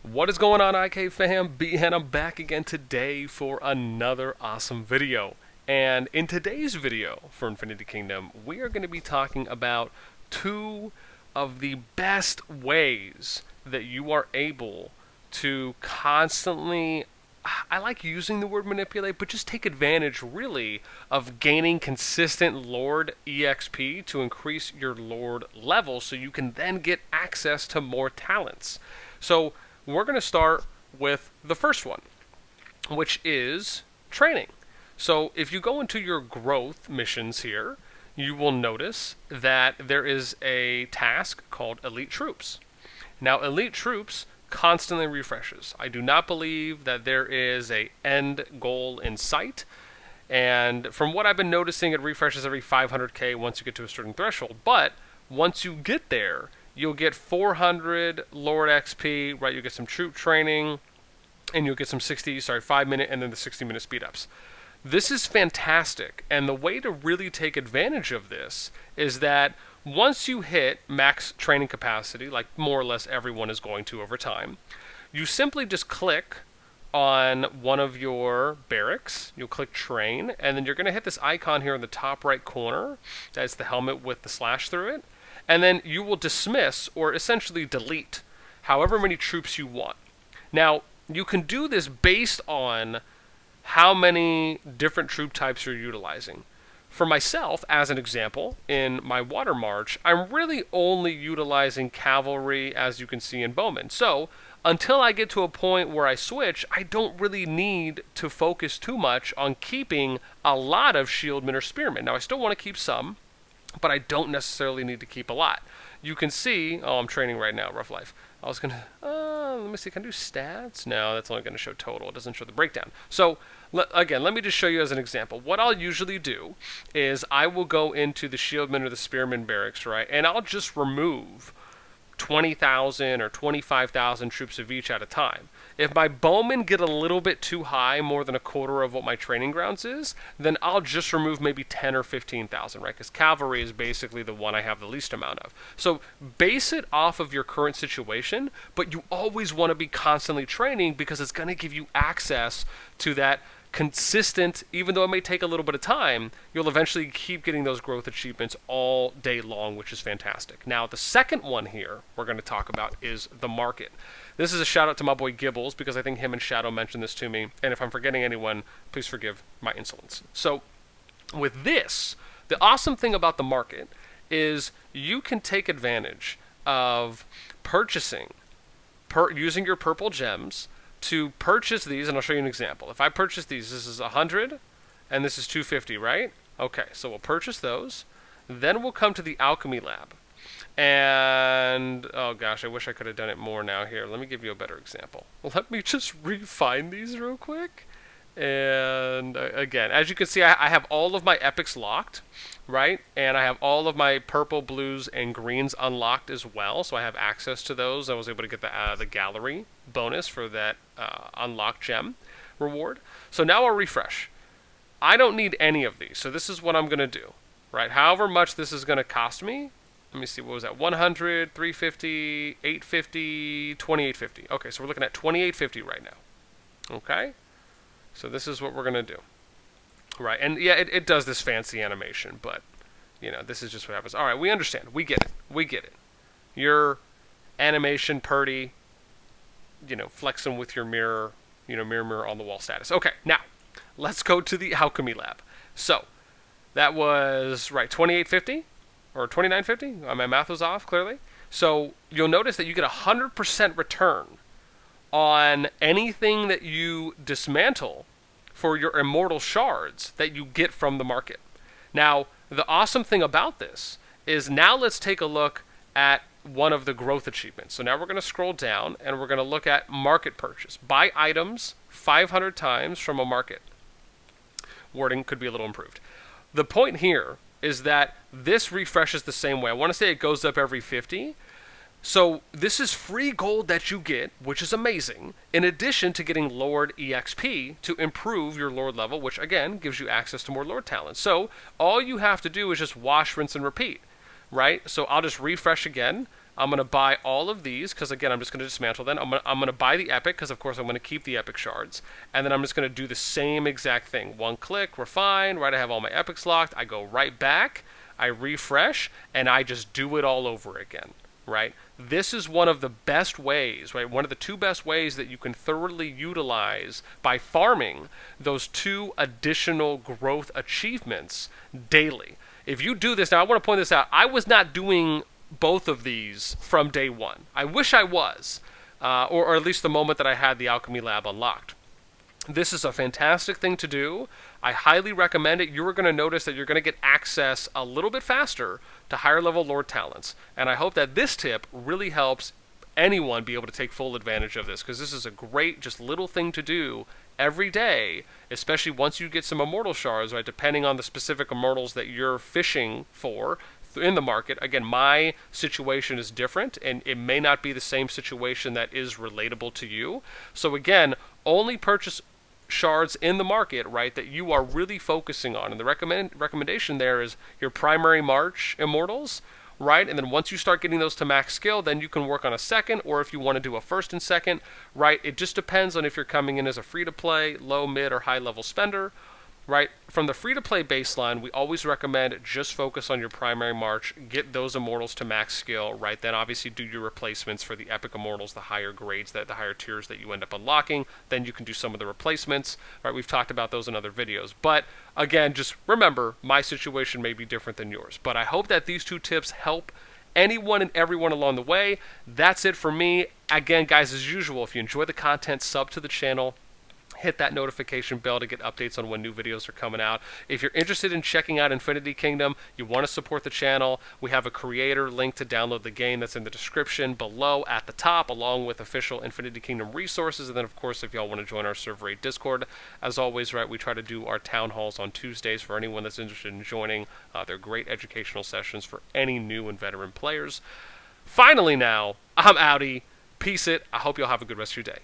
What is going on, IK fam? And I'm back again today for another awesome video. And in today's video for Infinity Kingdom, we are going to be talking about two of the best ways that you are able to constantly, I like using the word manipulate, but just take advantage really of gaining consistent Lord EXP to increase your Lord level so you can then get access to more talents. So we're going to start with the first one, which is training. So if you go into your growth missions here, you will notice that there is a task called Elite Troops. Now, Elite Troops constantly refreshes. I do not believe that there is a end goal in sight. And from what I've been noticing, it refreshes every 500k once you get to a certain threshold. But once you get there, you'll get 400 Lord XP, right? You'll get some troop training, and you'll get some 5-minute and then the 60-minute speed ups. This is fantastic, and the way to really take advantage of this is that once you hit max training capacity, like more or less everyone is going to over time, you simply just click on one of your barracks, you'll click train, and then you're going to hit this icon here in the top right corner. That's the helmet with the slash through it. And then you will dismiss, or essentially delete, however many troops you want. Now, you can do this based on how many different troop types you're utilizing. For myself, as an example, in my water march, I'm really only utilizing cavalry, as you can see in bowmen. So, until I get to a point where I switch, I don't really need to focus too much on keeping a lot of shieldmen or spearmen. Now, I still want to keep some, but I don't necessarily need to keep a lot. You can see, oh, I'm training right now, rough life. I was going to, let me see, can I do stats? No, that's only going to show total. It doesn't show the breakdown. So, again, let me just show you as an example. What I'll usually do is I will go into the shieldman or the spearman barracks, right, and I'll just remove 20,000 or 25,000 troops of each at a time. If my bowmen get a little bit too high, more than a quarter of what my training grounds is, then I'll just remove maybe 10 or 15,000, right? Because cavalry is basically the one I have the least amount of. So base it off of your current situation, but you always want to be constantly training because it's going to give you access to that consistent, even though it may take a little bit of time, you'll eventually keep getting those growth achievements all day long, which is fantastic. Now, the second one here we're going to talk about is the market. This is a shout out to my boy Gibbles, because I think him and Shadow mentioned this to me, and if I'm forgetting anyone, please forgive my insolence. So, with this, the awesome thing about the market is you can take advantage of purchasing, using your purple gems, to purchase these, and I'll show you an example. If I purchase these, this is 100, and this is 250, right? Okay, so we'll purchase those. Then we'll come to the Alchemy Lab. And, oh gosh, I wish I could have done it more now here. Let me give you a better example. Let me just refine these real quick. And again, as you can see, I have all of my epics locked, right? And I have all of my purple, blues, and greens unlocked as well. So I have access to those. I was able to get the gallery bonus for that unlocked gem reward. So now I'll refresh. I don't need any of these. So this is what I'm going to do, right? However much this is going to cost me. Let me see, what was that? 100, 350, 850, 2850. Okay, so we're looking at 2850 right now. Okay? So this is what we're going to do. Right, and yeah, it does this fancy animation, but, this is just what happens. All right, we understand. We get it. Your animation purdy, flexing with your mirror, mirror on the wall status. Okay, now, let's go to the Alchemy Lab. So, that was, right, 2850? Or 2950? My math was off, clearly. So, you'll notice that you get 100% return on anything that you dismantle for your immortal shards that you get from the market. Now, the awesome thing about this is now let's take a look at one of the growth achievements. So now we're going to scroll down and we're going to look at market purchase. Buy items 500 times from a market. Wording could be a little improved. The point here is that this refreshes the same way. I want to say it goes up every 50. So this is free gold that you get, which is amazing, in addition to getting Lord EXP to improve your Lord level, which again gives you access to more Lord talents. So all you have to do is just wash, rinse, and repeat, right? So I'll just refresh again. I'm going to buy all of these because, again, I'm just going to dismantle them. I'm going to buy the epic because, of course, I'm going to keep the epic shards. And then I'm just going to do the same exact thing. One click, refine, right? I have all my epics locked. I go right back, I refresh, and I just do it all over again, right? This is one of the best ways, right? One of the two best ways that you can thoroughly utilize by farming those 2 additional growth achievements daily. If you do this, now I want to point this out, I was not doing both of these from day one. I wish I was, or at least the moment that I had the Alchemy Lab unlocked. This is a fantastic thing to do. I highly recommend it. You're going to notice that you're going to get access a little bit faster to higher level Lord talents. And I hope that this tip really helps anyone be able to take full advantage of this, because this is a great just little thing to do every day, especially once you get some immortal shards, right? Depending on the specific immortals that you're fishing for in the market. Again, my situation is different, and it may not be the same situation that is relatable to you. So again, only purchase shards in the market, right, that you are really focusing on. And the recommendation there is your primary March immortals, right? And then once you start getting those to max skill, then you can work on a second, or if you want to do a first and second, right? It just depends on if you're coming in as a free-to-play, low, mid, or high-level spender, right? From the free-to-play baseline, we always recommend just focus on your primary March, get those immortals to max skill, right? Then obviously do your replacements for the epic immortals, the higher grades, the higher tiers that you end up unlocking. Then you can do some of the replacements, right? We've talked about those in other videos. But again, just remember, my situation may be different than yours. But I hope that these 2 tips help anyone and everyone along the way. That's it for me. Again, guys, as usual, if you enjoy the content, sub to the channel. Hit that notification bell to get updates on when new videos are coming out. If you're interested in checking out Infinity Kingdom, you want to support the channel, we have a creator link to download the game that's in the description below at the top, along with official Infinity Kingdom resources. And then, of course, if y'all want to join our Server 8 Discord, as always, right, we try to do our town halls on Tuesdays for anyone that's interested in joining. They're great educational sessions for any new and veteran players. Finally now, I'm outie. Peace it. I hope y'all have a good rest of your day.